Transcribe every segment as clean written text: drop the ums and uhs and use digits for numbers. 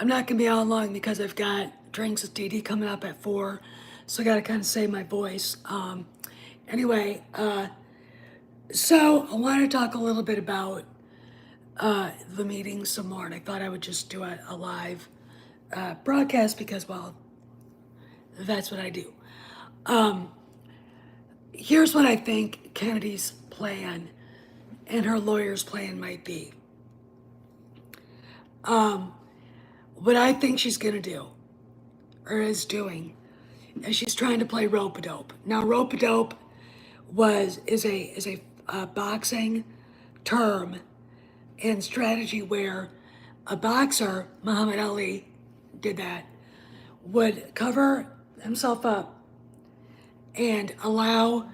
I'm not going to be on long because I've got drinks with Dee Dee coming up at 4, so I got to kind of save my voice. Anyway, so I wanted to talk a little bit about the meeting some more, and I thought I would just do a live broadcast because, well, that's what I do. Here's what I think Kennedy's plan and her lawyer's plan might be. What I think she's going to do, or is doing, is she's trying to play rope-a-dope. Now, rope-a-dope is a boxing term and strategy where a boxer, Muhammad Ali, did that, would cover himself up and allow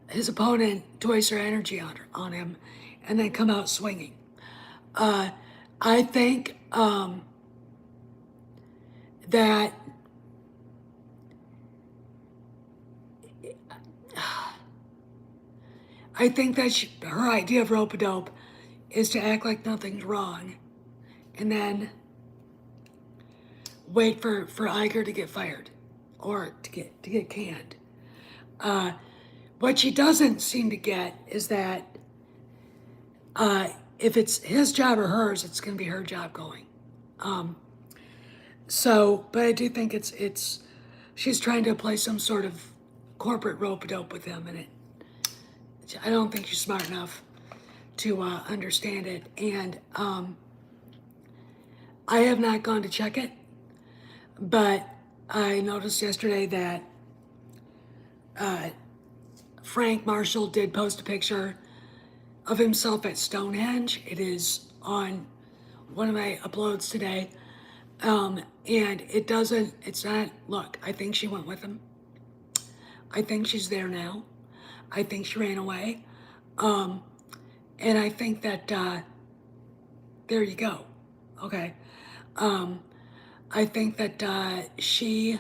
his opponent to waste their energy on him and then come out swinging. I think that her idea of rope-a-dope is to act like nothing's wrong and then wait for Iger to get fired or to get canned. What she doesn't seem to get is that if it's his job or hers, it's going to be her job going. But I do think she's trying to play some sort of corporate rope-a-dope with him, and I don't think she's smart enough to understand it. And I have not gone to check it, but I noticed yesterday that Frank Marshall did post a picture of himself at Stonehenge. It is on one of my uploads today. And it's not, look, I think she went with him. I think she's there now. I think she ran away. And I think that, there you go. Okay. I think that she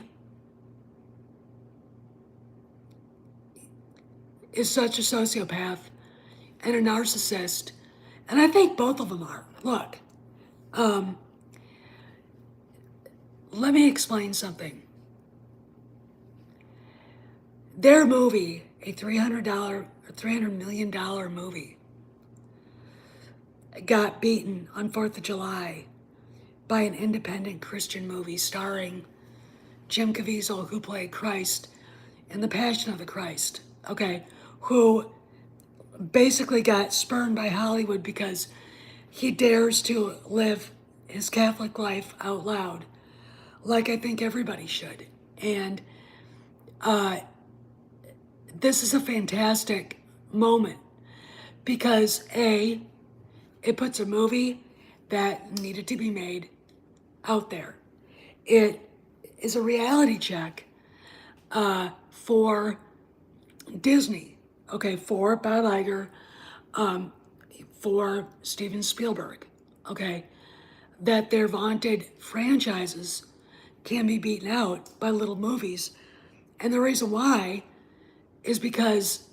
is such a sociopath and a narcissist. And I think both of them are. Look, let me explain something. Their movie, a $300 million movie, got beaten on 4th of July by an independent Christian movie starring Jim Caveziel, who played Christ in The Passion of the Christ, okay, who basically got spurned by Hollywood because he dares to live his Catholic life out loud, like I think everybody should. And this is a fantastic moment because A, it puts a movie that needed to be made out there. It is a reality check for Disney, okay, for Bob Iger, for Steven Spielberg, okay, that their vaunted franchises can be beaten out by little movies. And the reason why is because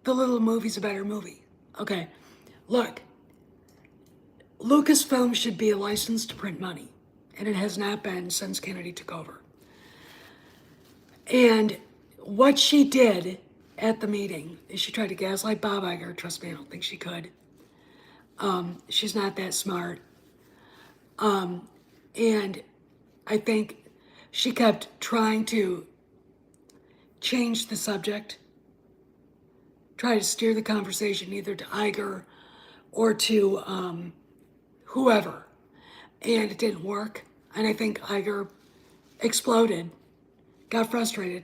the little movie's a better movie. Okay, look, Lucasfilm should be a license to print money, and it has not been since Kennedy took over. And what she did at the meeting is she tried to gaslight Bob Iger. Trust me, I don't think she could. She's not that smart. And I think she kept trying to change the subject, try to steer the conversation either to Iger or to whoever, and it didn't work. And I think Iger exploded, got frustrated,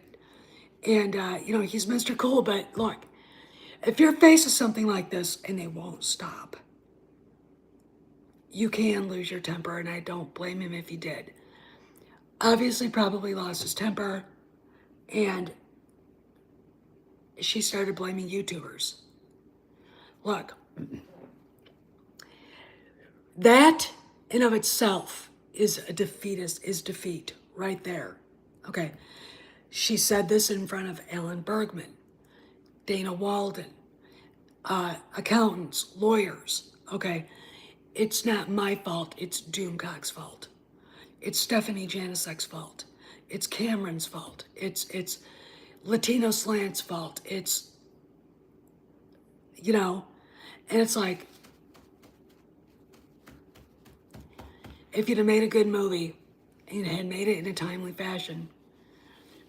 and he's Mr. Cool, but look, if you're faced with something like this and they won't stop, you can lose your temper, and I don't blame him if he did. Obviously, probably lost his temper, and she started blaming YouTubers. Look, that in of itself is defeat right there. Okay, she said this in front of Ellen Bergman, Dana Walden, accountants, lawyers, okay, It's not my fault. It's Doomcock's fault. It's Stephanie Janisek's fault. It's Cameron's fault. It's Latino Slant's fault. It's, you know, and it's like, if you'd have made a good movie and had made it in a timely fashion,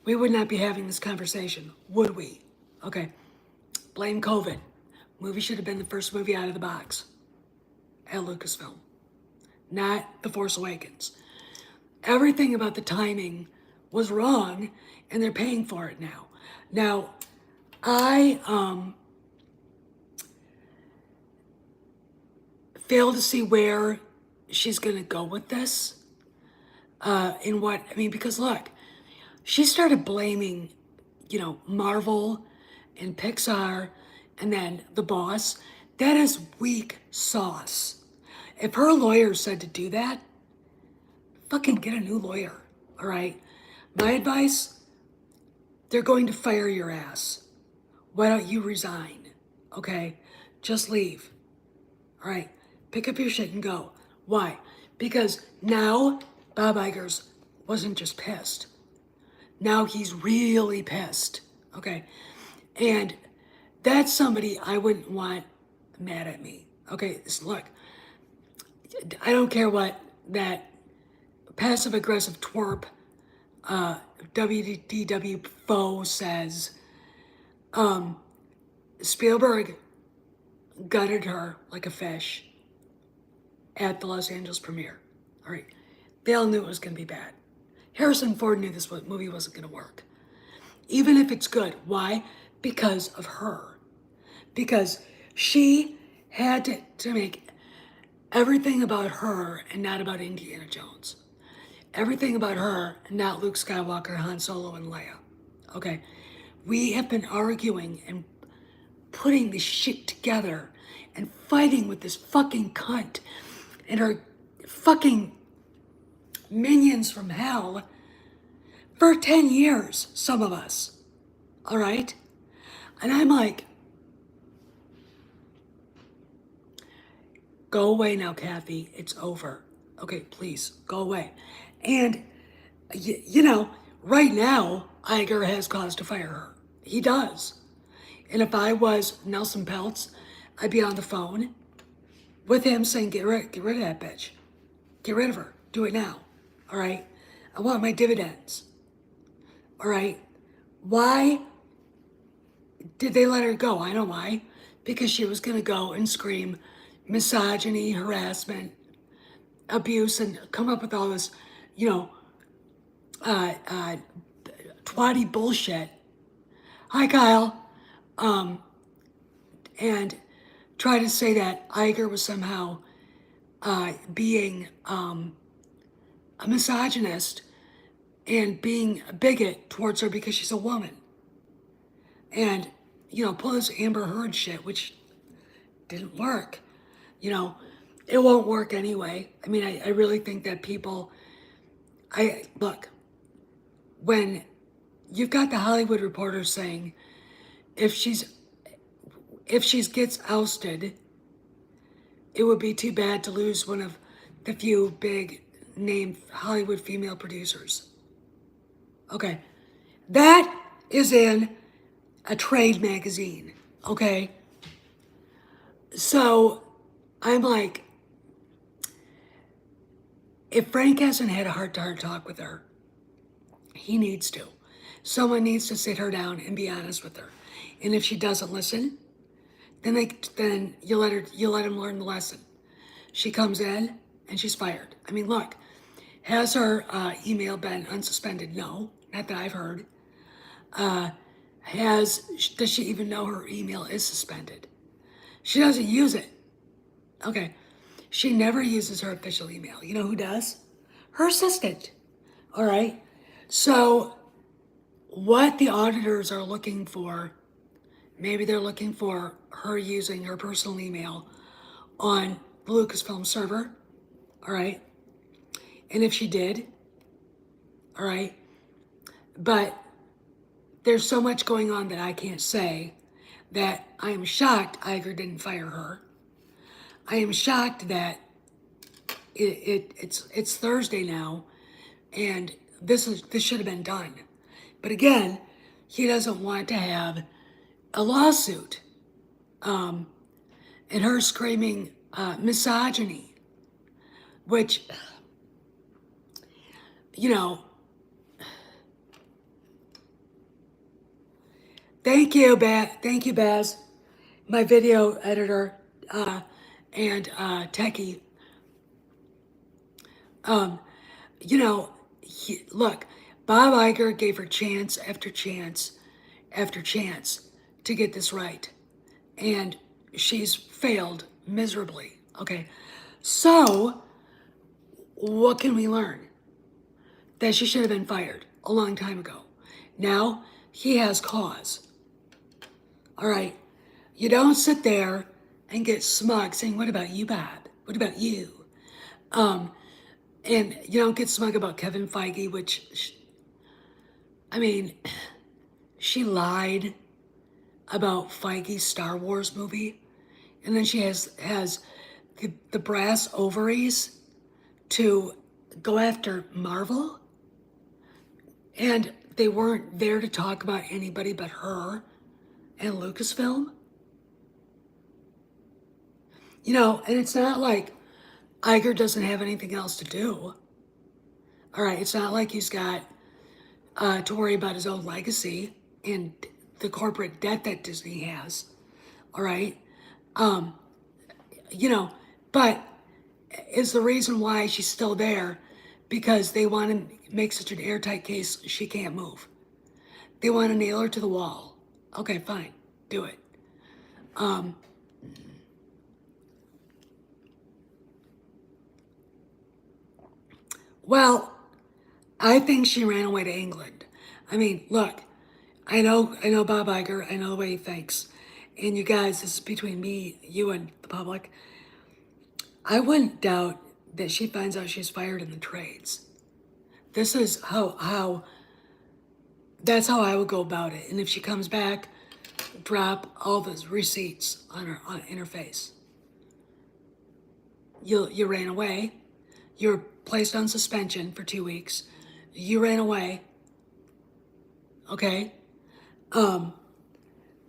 we would not be having this conversation, would we? Okay, blame COVID. Movie should have been the first movie out of the box at Lucasfilm, not The Force Awakens. Everything about the timing was wrong, and they're paying for it now. Now, I fail to see where she's gonna go with this. Because look, she started blaming, Marvel and Pixar and then the boss. That is weak sauce. If her lawyer said to do that, fucking get a new lawyer, all right? My advice, they're going to fire your ass. Why don't you resign, okay? Just leave, all right? Pick up your shit and go. Why? Because now Bob Iger's wasn't just pissed. Now he's really pissed, okay? And that's somebody I wouldn't want mad at me, okay? Look, I don't care what that passive-aggressive twerp WDW foe says. Spielberg gutted her like a fish at the Los Angeles premiere. All right, they all knew it was going to be bad. Harrison Ford knew this movie wasn't going to work. Even if it's good. Why? Because of her. Because she had to make everything about her and not about Indiana Jones. Everything about her and not Luke Skywalker, Han Solo, and Leia. Okay? We have been arguing and putting this shit together and fighting with this fucking cunt and her fucking minions from hell for 10 years, some of us. All right? And I'm like, go away now, Kathy. It's over. Okay, please, go away. And, right now, Iger has cause to fire her. He does. And if I was Nelson Peltz, I'd be on the phone with him saying, get rid of that bitch. Get rid of her. Do it now. All right? I want my dividends. All right? Why did they let her go? I know why. Because she was going to go and scream misogyny, harassment, abuse, and come up with all this, twatty bullshit. Hi, Kyle. And try to say that Iger was somehow being a misogynist and being a bigot towards her because she's a woman. And, pull this Amber Heard shit, which didn't work. It won't work anyway. I mean, I really think that look, when you've got the Hollywood Reporter saying if she gets ousted, it would be too bad to lose one of the few big name Hollywood female producers. Okay, that is in a trade magazine, okay? So I'm like, if Frank hasn't had a heart-to-heart talk with her, he needs to. Someone needs to sit her down and be honest with her. And if she doesn't listen, then you let him learn the lesson. She comes in and she's fired. I mean, look, has her email been unsuspended? No, not that I've heard. Does she even know her email is suspended? She doesn't use it. Okay, she never uses her official email. You know who does? Her assistant. All right. So what the auditors are looking for, maybe they're looking for her using her personal email on the Lucasfilm server, all right? And if she did, all right? But there's so much going on that I can't say that I am shocked Iger didn't fire her. I am shocked that It's Thursday now, and this should have been done. But again, he doesn't want to have a lawsuit, and her screaming misogyny, which, you know, thank you, Baz, my video editor and techie. You know, look, Bob Iger gave her chance after chance after chance to get this right, and she's failed miserably. Okay, so what can we learn? That she should have been fired a long time ago. Now he has cause. All right, you don't sit there and get smug saying, "What about you, Bob? What about you?" And you don't get smug about Kevin Feige, which, I mean, she lied about Feige's Star Wars movie, and then she has the brass ovaries to go after Marvel, and they weren't there to talk about anybody but her and Lucasfilm. You know, and it's not like Iger doesn't have anything else to do. All right, it's not like he's got to worry about his own legacy and the corporate debt that Disney has. All right, you know, but is the reason why she's still there because they want to make such an airtight case she can't move. They want to nail her to the wall. Okay, fine, do it. Well, I think she ran away to England. I mean, look, I know Bob Iger. I know the way he thinks. And you guys, this is between me, you, and the public. I wouldn't doubt that she finds out she's fired in the trades. This is that's how I would go about it. And if she comes back, drop all those receipts in her face. You ran away. You're placed on suspension for 2 weeks. You ran away. Okay? You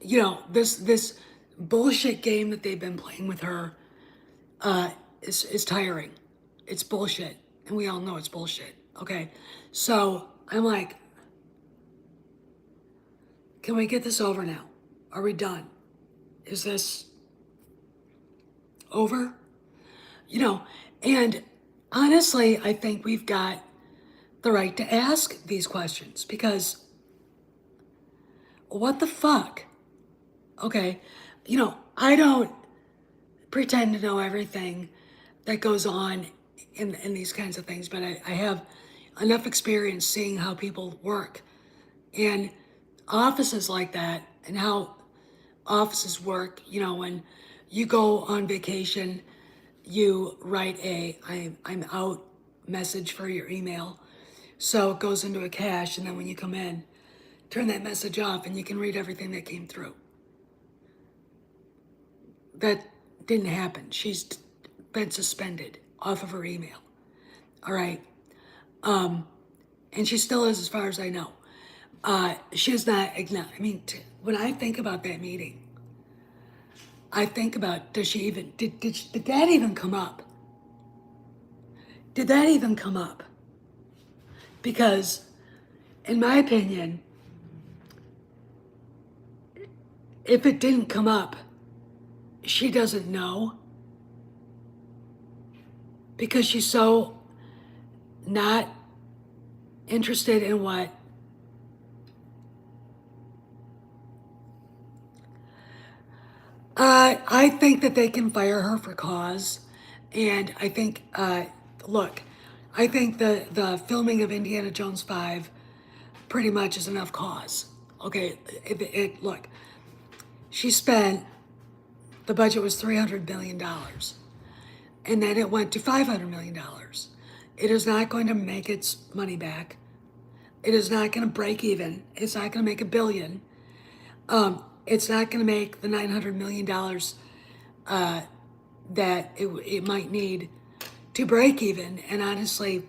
know, this bullshit game that they've been playing with her is tiring. It's bullshit. And we all know it's bullshit. Okay? So I'm like, can we get this over now? Are we done? Is this over? You know, and honestly, I think we've got the right to ask these questions because what the fuck? Okay, you know, I don't pretend to know everything that goes on in these kinds of things, but I have enough experience seeing how people work in offices like that and how offices work. You know, when you go on vacation, you write I'm out message for your email. So it goes into a cache, and then when you come in, turn that message off and you can read everything that came through. That didn't happen. She's been suspended off of her email. All right. And she still is, as far as I know. She's not, I mean, when I think about that meeting, I think about, does she even, did that even come up? Did that even come up? Because, in my opinion, if it didn't come up, she doesn't know. Because she's so not interested in what I think that they can fire her for cause. And I think, look, I think the filming of Indiana Jones 5 pretty much is enough cause. Okay, look, she spent, the budget was $300 million. And then it went to $500 million. It is not going to make its money back. It is not going to break even. It's not going to make $1 billion. It's not going to make the $900 million that it might need to break even. And honestly,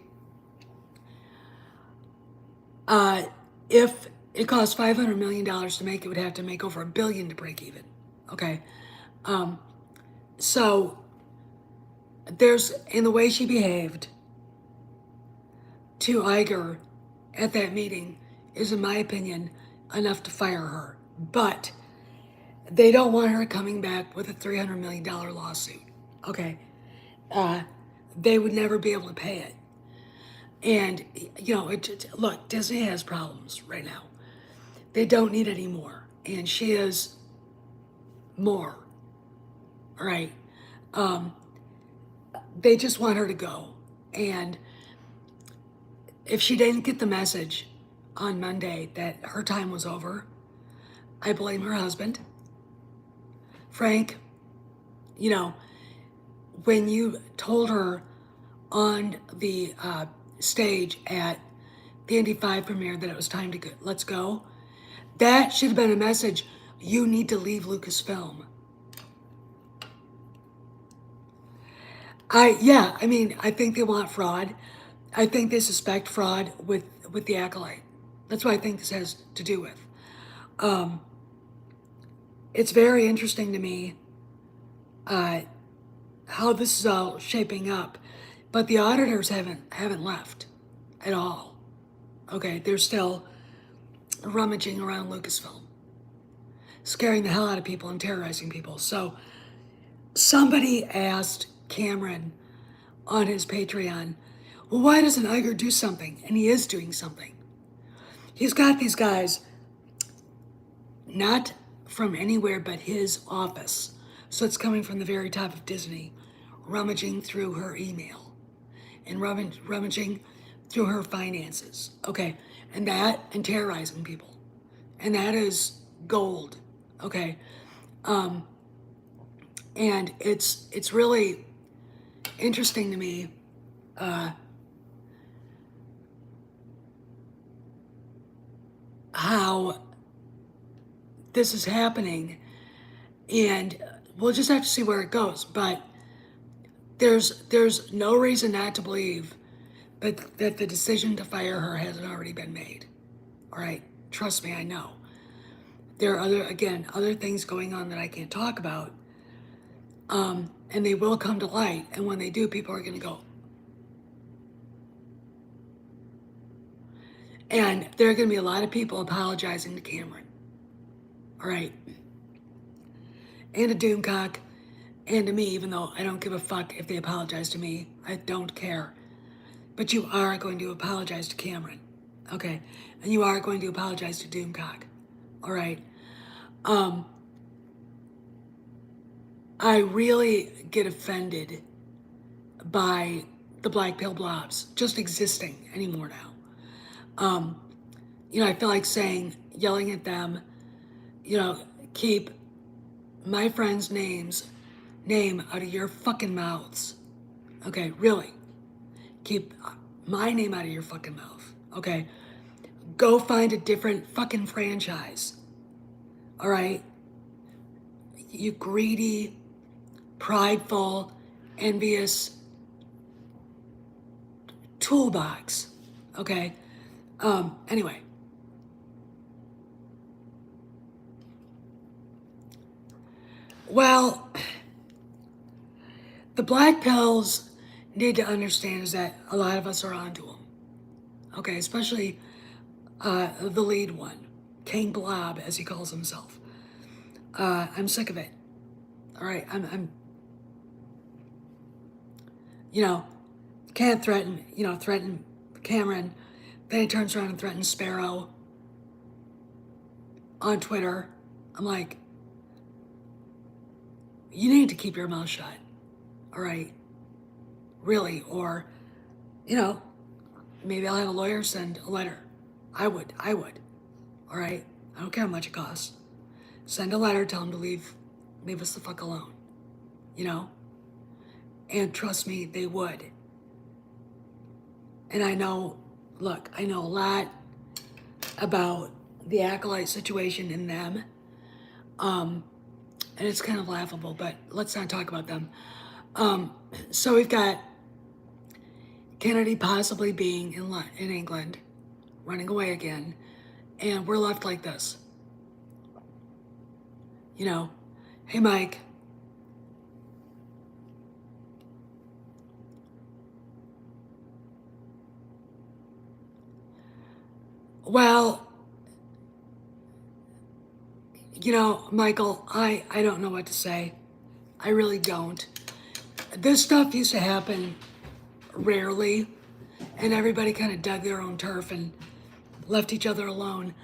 if it costs $500 million to make, it would have to make over $1 billion to break even. Okay. So in the way she behaved to Iger at that meeting is, in my opinion, enough to fire her. But they don't want her coming back with a $300 million lawsuit. Okay. They would never be able to pay it. And, look, Disney has problems right now. They don't need any more. And she is more. All right. They just want her to go. And if she didn't get the message on Monday that her time was over, I blame her husband. Frank, when you told her on the stage at the Indy 5 premiere that it was time to go, let's go, that should have been a message. You need to leave Lucasfilm. I think they want fraud. I think they suspect fraud with the Acolyte. That's what I think this has to do with. It's very interesting to me how this is all shaping up, but the auditors haven't left at all. Okay, they're still rummaging around Lucasfilm, scaring the hell out of people and terrorizing people. So somebody asked Cameron on his Patreon, well, why doesn't Iger do something? And he is doing something. He's got these guys, not from anywhere but his office. So it's coming from the very top of Disney, rummaging through her email and rummaging through her finances. Okay, and terrorizing people. And that is gold. Okay. And it's really interesting to me how this is happening, and we'll just have to see where it goes. But there's no reason not to believe that the decision to fire her hasn't already been made. All right, trust me, I know. There are other things going on that I can't talk about, and they will come to light. And when they do, people are going to go. And there are going to be a lot of people apologizing to Cameron. All right. And to Doomcock and to me, even though I don't give a fuck if they apologize to me. I don't care. But you are going to apologize to Cameron. Okay. And you are going to apologize to Doomcock. All right. I really get offended by the black pill blobs just existing anymore now. I feel like yelling at them, keep my friend's name out of your fucking mouths. Okay, really. Keep my name out of your fucking mouth. Okay. Go find a different fucking franchise. All right. You greedy, prideful, envious toolbox. Okay. Anyway. Well, the black pills need to understand is that a lot of us are onto them. Okay, especially the lead one, King Blob, as he calls himself. I'm sick of it. All right, I'm can't threaten Cameron. Then he turns around and threatens Sparrow on Twitter. I'm like, you need to keep your mouth shut. All right, really, or, maybe I'll have a lawyer send a letter. I would. All right, I don't care how much it costs. Send a letter, tell him to leave us the fuck alone. And trust me, they would. And I know a lot about the Acolyte situation in them. And it's kind of laughable, but let's not talk about them. So we've got Kennedy possibly being in England, running away again, and we're left like this. You know, hey Mike. Well, you know, Michael, I don't know what to say. I really don't. This stuff used to happen rarely, and everybody kind of dug their own turf and left each other alone.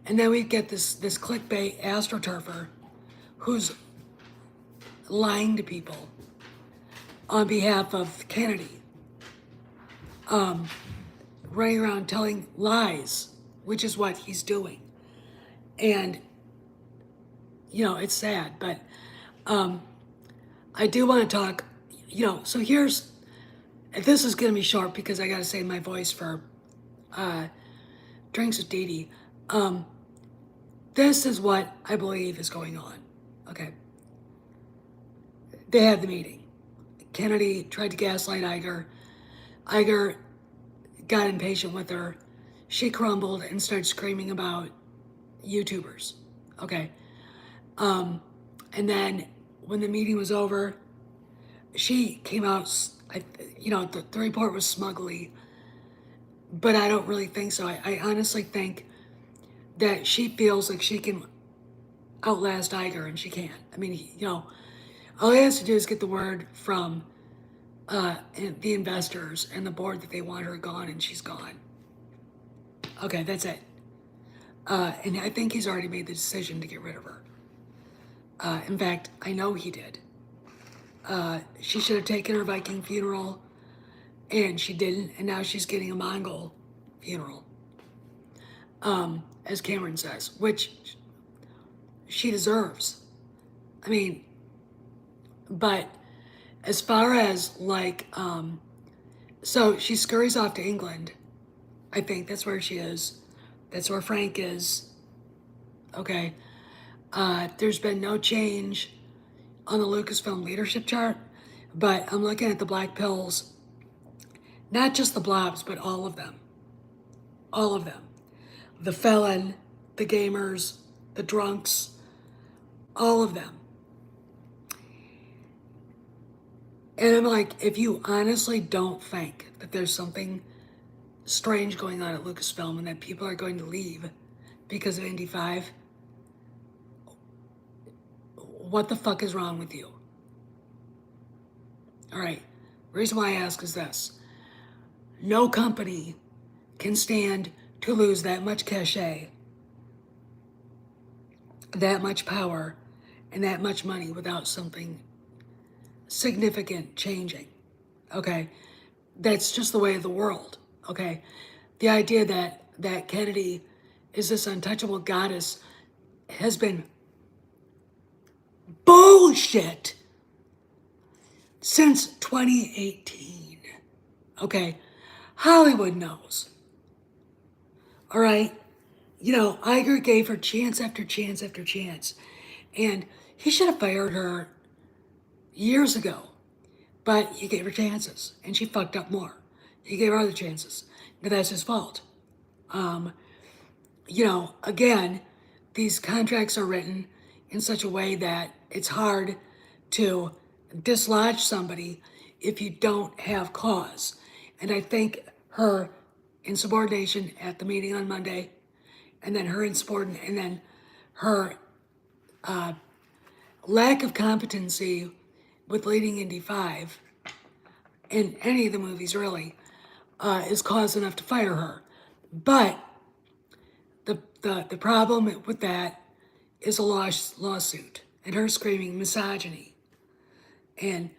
And then we get this clickbait astroturfer who's lying to people on behalf of Kennedy, running around telling lies, which is what he's doing. And, you know, it's sad, but I do want to talk, you know, so here's, this is going to be short because I got to save my voice for Drinks with Dee Dee. This is what I believe is going on, okay? They had the meeting. Kennedy tried to gaslight Iger. Iger got impatient with her. She crumbled and started screaming about YouTubers, okay? And then when the meeting was over, she came out, you know, the report was smugly, but I don't really think so. I honestly think that she feels like she can outlast Iger, and she can't. I mean, you know, all he has to do is get the word from the investors and the board that they want her gone, and she's gone. Okay, that's it. And I think he's already made the decision to get rid of her. In fact, I know he did. She should have taken her Viking funeral, and she didn't, and now she's getting a Mongol funeral, as Cameron says, which she deserves. I mean, but as far as like, so she scurries off to England. I think that's where she is. That's where Frank is. Okay. There's been no change on the Lucasfilm leadership chart, but I'm looking at the black pills, not just the blobs, but all of them. All of them. The felon, the gamers, the drunks, all of them. And I'm like, if you honestly don't think that there's something strange going on at Lucasfilm and that people are going to leave because of Indy 5, what the fuck is wrong with you? All right, reason why I ask is this. No company can stand to lose that much cachet, that much power, and that much money without something significant changing, okay? That's just the way of the world, okay? The idea that Kennedy is this untouchable goddess has been bullshit since 2018, okay? Hollywood knows, all right? You know, Iger gave her chance after chance after chance, and he should have fired her years ago, but he gave her chances, and she fucked up more. He gave her other chances. Now that's his fault. You know, again, these contracts are written in such a way that it's hard to dislodge somebody if you don't have cause. And I think her insubordination at the meeting on Monday, and then her insubordination, and then her lack of competency with leading Indy 5 in any of the movies really is cause enough to fire her. But the problem with that is a lawsuit and her screaming misogyny and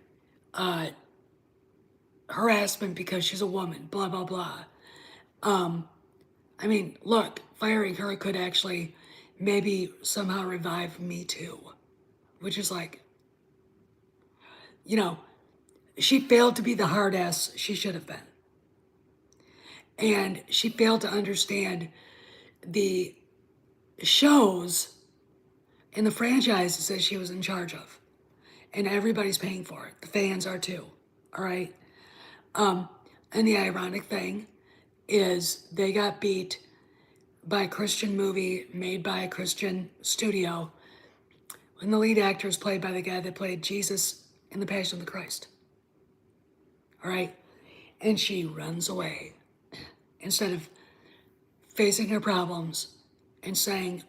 harassment because she's a woman, blah, blah, blah. I mean, look, firing her could actually maybe somehow revive Me Too, which is like, you know, she failed to be the hard ass she should have been. And she failed to understand the shows and the franchises that she was in charge of. And everybody's paying for it. The fans are too, all right? And the ironic thing is they got beat by a Christian movie made by a Christian studio when the lead actor is played by the guy that played Jesus in The Passion of the Christ. All right? And she runs away instead of facing her problems and saying,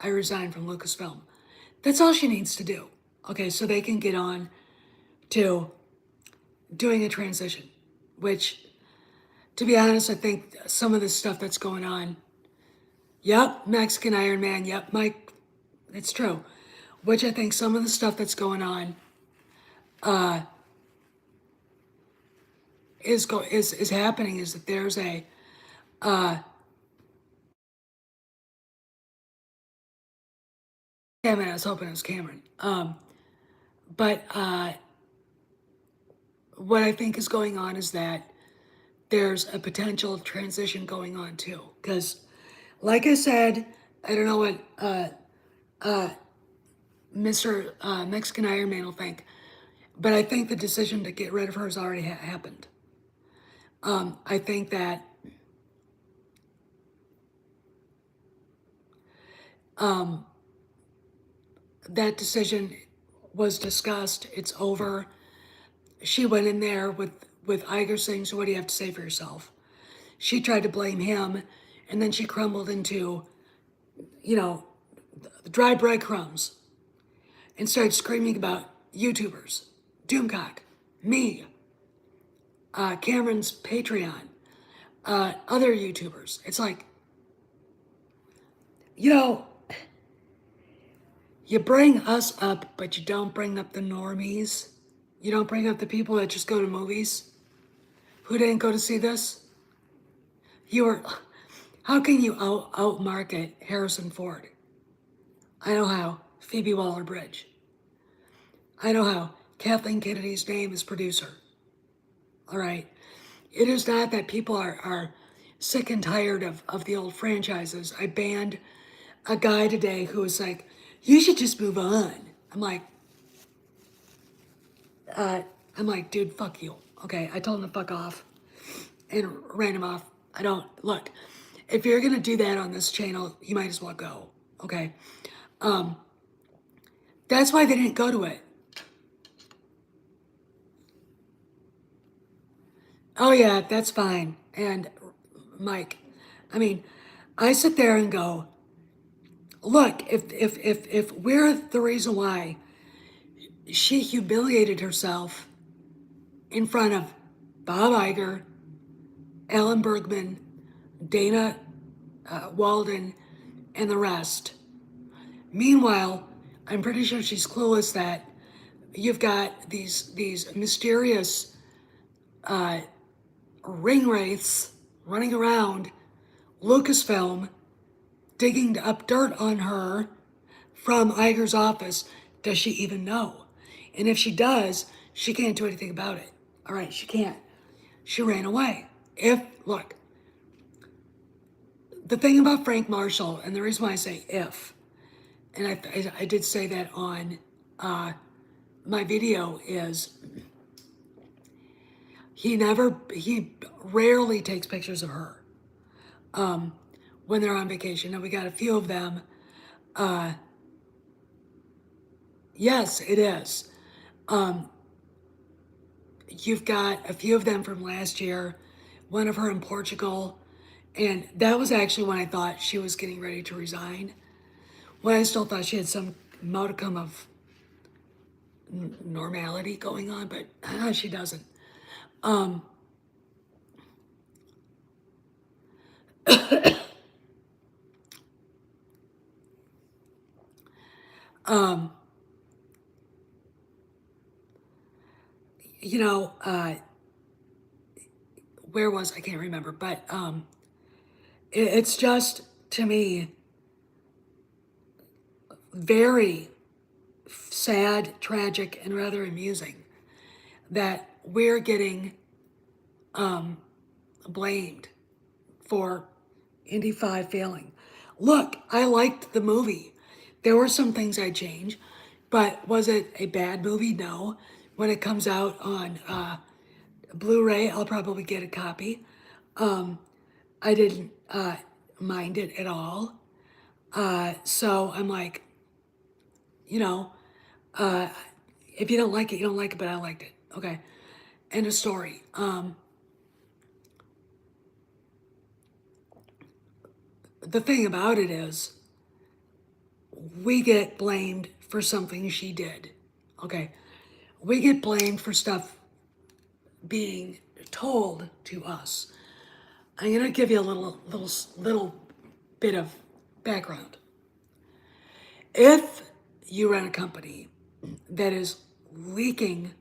I resign from Lucasfilm. That's all she needs to do. Okay, so they can get on to doing a transition, which, to be honest, I think some of the stuff that's going on, yep, Mexican Iron Man, yep, Mike, it's true. Which I think some of the stuff that's going on is happening is that there's a Cameron, I was hoping it was Cameron. But what I think is going on is that there's a potential transition going on too. Because, like I said, I don't know what Mr. Mexican Iron Man will think, but I think the decision to get rid of her has already happened. I think that that decision was discussed. It's over. She went in there with Iger saying, so what do you have to say for yourself? She tried to blame him, and then she crumbled into, dry breadcrumbs and started screaming about YouTubers, Doomcock, me, Cameron's Patreon, other YouTubers. It's like, you bring us up, but you don't bring up the normies. You don't bring up the people that just go to movies, who didn't go to see this. How can you outmarket Harrison Ford? I know how. Phoebe Waller-Bridge. I know how. Kathleen Kennedy's name is producer. All right. It is not that people are sick and tired of the old franchises. I banned a guy today who was like, you should just move on. I'm like, dude, fuck you. Okay, I told him to fuck off and ran him off. Look, if you're gonna do that on this channel, you might as well go. Okay. That's why they didn't go to it. Oh yeah, that's fine. And Mike, I mean, I sit there and go, look, if we're the reason why she humiliated herself in front of Bob Iger, Alan Bergman, Dana Walden, and the rest. Meanwhile, I'm pretty sure she's clueless that you've got these mysterious ring wraiths running around Lucasfilm, digging up dirt on her from Iger's office. Does she even know? And if she does, she can't do anything about it. All right, she can't. She ran away. Look, the thing about Frank Marshall, and the reason why I say if, and I did say that on my video, is he rarely takes pictures of her when they're on vacation. Now we got a few of them. Yes, it is. You've got a few of them from last year, one of her in Portugal, and that was actually when I thought she was getting ready to resign, when I still thought she had some modicum of normality going on, but she doesn't. Where was I can't remember, but it's just, to me, very sad, tragic, and rather amusing that we're getting blamed for Indy 5 failing. Look, I liked the movie. There were some things I'd change, but was it a bad movie? No. When it comes out on Blu-ray, I'll probably get a copy. I didn't mind it at all. So I'm like, you know, uh, if you don't like it, you don't like it, but I liked it. Okay. End of story. The thing about it is, we get blamed for something she did. Okay. We get blamed for stuff being told to us. I'm gonna give you a little bit of background. If you run a company that is leaking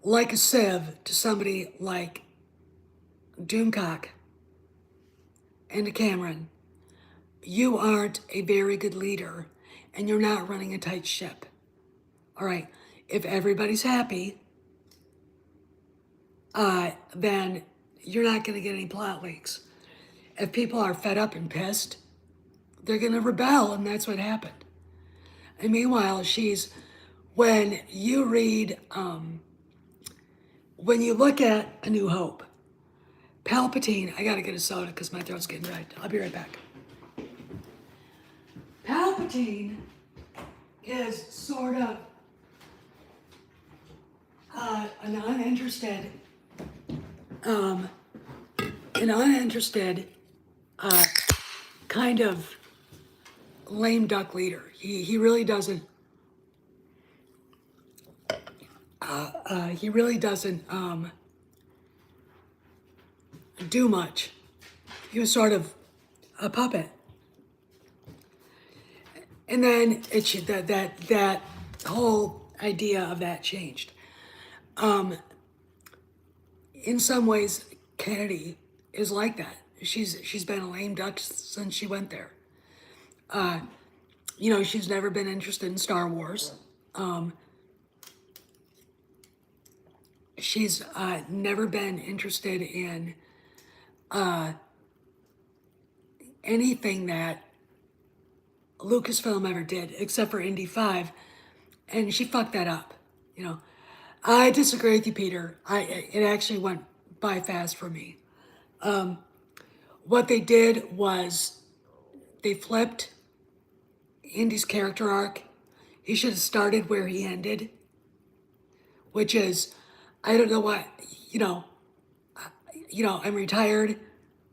like a sieve to somebody like Doomcock and to Cameron, you aren't a very good leader and you're not running a tight ship. All right, if everybody's happy, then you're not going to get any plot leaks. If people are fed up and pissed, they're going to rebel, and that's what happened. And meanwhile, when you read, when you look at A New Hope, Palpatine, I got to get a soda because my throat's getting dry. I'll be right back. Palpatine is sort of an uninterested, kind of lame duck leader. He really doesn't. He really doesn't do much. He was sort of a puppet. And then that whole idea of that changed. In some ways, Kennedy is like that. She's been a lame duck since she went there. She's never been interested in Star Wars. She's never been interested in anything that Lucasfilm ever did, except for Indy 5, and she fucked that up. I disagree with you, Peter. It actually went by fast for me. What they did was they flipped Indy's character arc. He should have started where he ended, which is, I don't know what, I'm retired.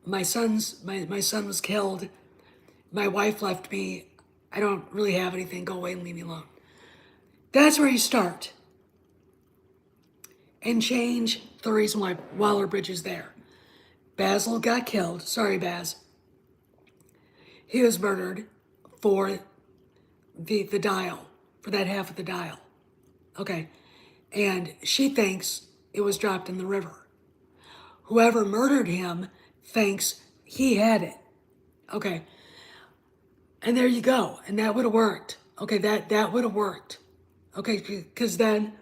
My son was killed. My wife left me. I don't really have anything. Go away and leave me alone. That's where you start. And change the reason why Waller-Bridge is there. Basil got killed. Sorry, Baz. He was murdered for the dial, for that half of the dial. Okay. And she thinks it was dropped in the river. Whoever murdered him thinks he had it. Okay. And there you go. And that would have worked. Okay, that would have worked. Okay, because then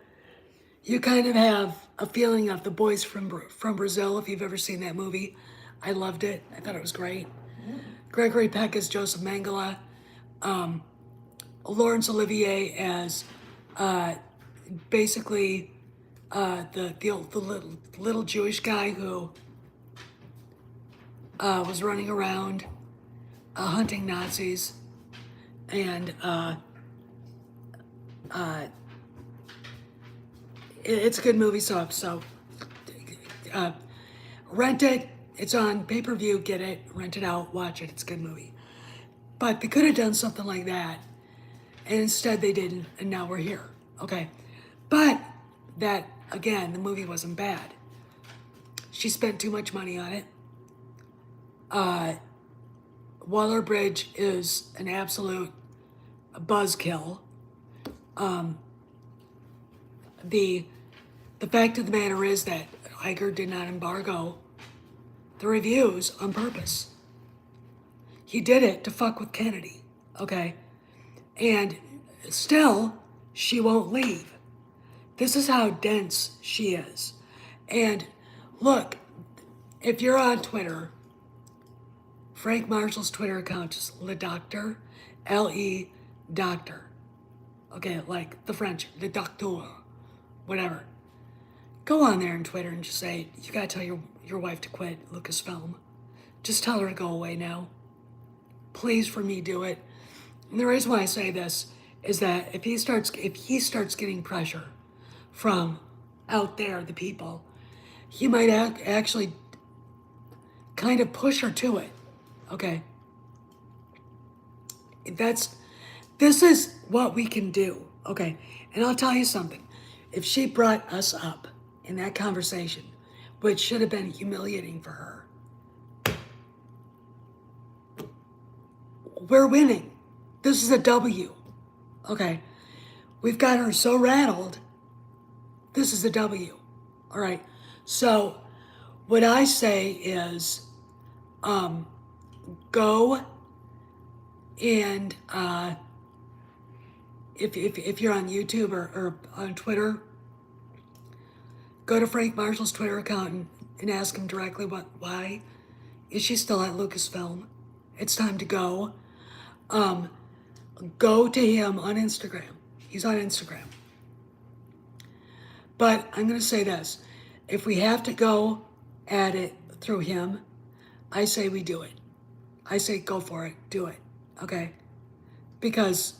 you kind of have a feeling of The Boys from Brazil, if you've ever seen that movie. I loved it. I thought it was great. Gregory Peck as Joseph Mengele. Laurence Olivier as basically the little Jewish guy who was running around hunting Nazis, and it's a good movie. So rent it. It's on pay-per-view. Get it, rent it out, watch it. It's a good movie. But they could have done something like that, and instead they didn't, and now we're here. Okay, but that again, the movie wasn't bad. She spent too much money on it. Waller-Bridge is an absolute buzzkill. The fact of the matter is that Iger did not embargo the reviews on purpose. He did it to fuck with Kennedy, okay? And still, she won't leave. This is how dense she is. And look, if you're on Twitter, Frank Marshall's Twitter account is Le Doctor, L-E Doctor. Okay, like the French, Le Docteur, whatever. go on there on Twitter and just say, you gotta tell your wife to quit Lucasfilm. Just tell her to go away now. Please, for me, do it. And the reason why I say this is that if he starts getting pressure from out there, the people, he might actually kind of push her to it. Okay. This is what we can do. Okay. And I'll tell you something. If she brought us up in that conversation, which should have been humiliating for her, we're winning. This is a W. Okay. We've got her so rattled. This is a W. All right. So what I say is, go and if you're on YouTube or on Twitter, go to Frank Marshall's Twitter account and ask him directly why is she still at Lucasfilm. It's time to go. Go to him on Instagram. He's on Instagram. But I'm going to say this. If we have to go at it through him, I say we do it. I say go for it. Do it. Okay? Because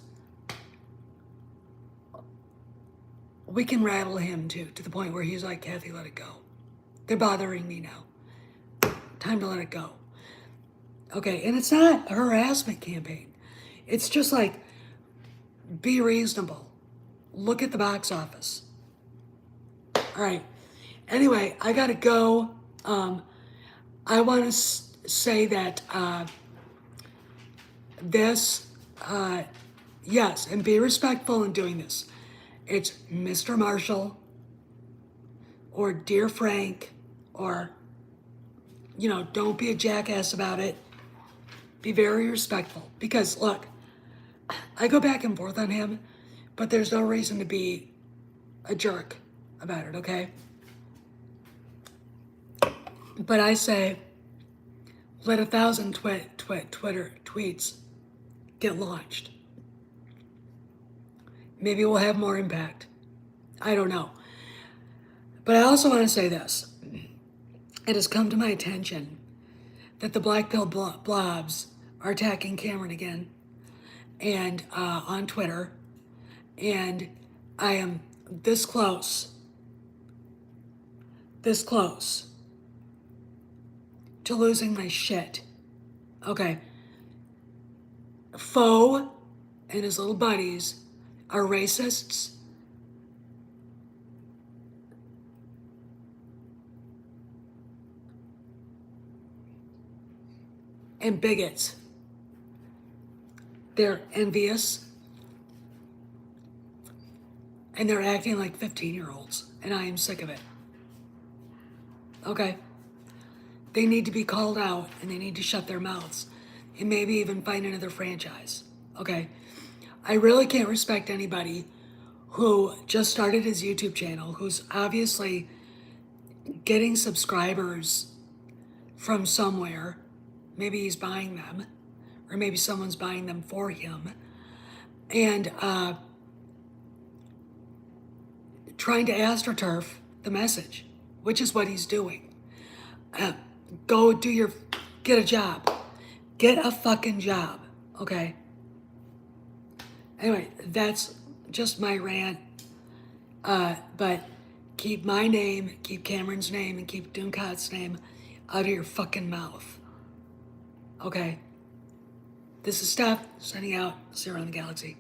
we can rattle him too, to the point where he's like, Kathy, let it go. They're bothering me now. Time to let it go. Okay, and it's not a harassment campaign. It's just like, be reasonable. Look at the box office. All right. Anyway, I gotta go. I want to say that yes, and be respectful in doing this. It's Mr. Marshall or Dear Frank, or, don't be a jackass about it. Be very respectful. Because, look, I go back and forth on him, but there's no reason to be a jerk about it, okay? But I say, let 1,000 Twitter tweets get launched. Maybe we'll have more impact. I don't know. But I also want to say this. It has come to my attention that the Black Pill blobs are attacking Cameron again, and on Twitter, and I am this close to losing my shit. Okay. Foe and his little buddies are racists. And bigots. They're envious. And they're acting like 15-year-olds. And I am sick of it. Okay? They need to be called out, and they need to shut their mouths. And maybe even find another franchise. Okay? I really can't respect anybody who just started his YouTube channel, who's obviously getting subscribers from somewhere. Maybe he's buying them, or maybe someone's buying them for him, and trying to astroturf the message, which is what he's doing. Go get a job. Get a fucking job, okay? Anyway, that's just my rant. But keep my name, keep Cameron's name, and keep Duncot's name out of your fucking mouth. Okay? This is Steph, signing out. See you around the galaxy.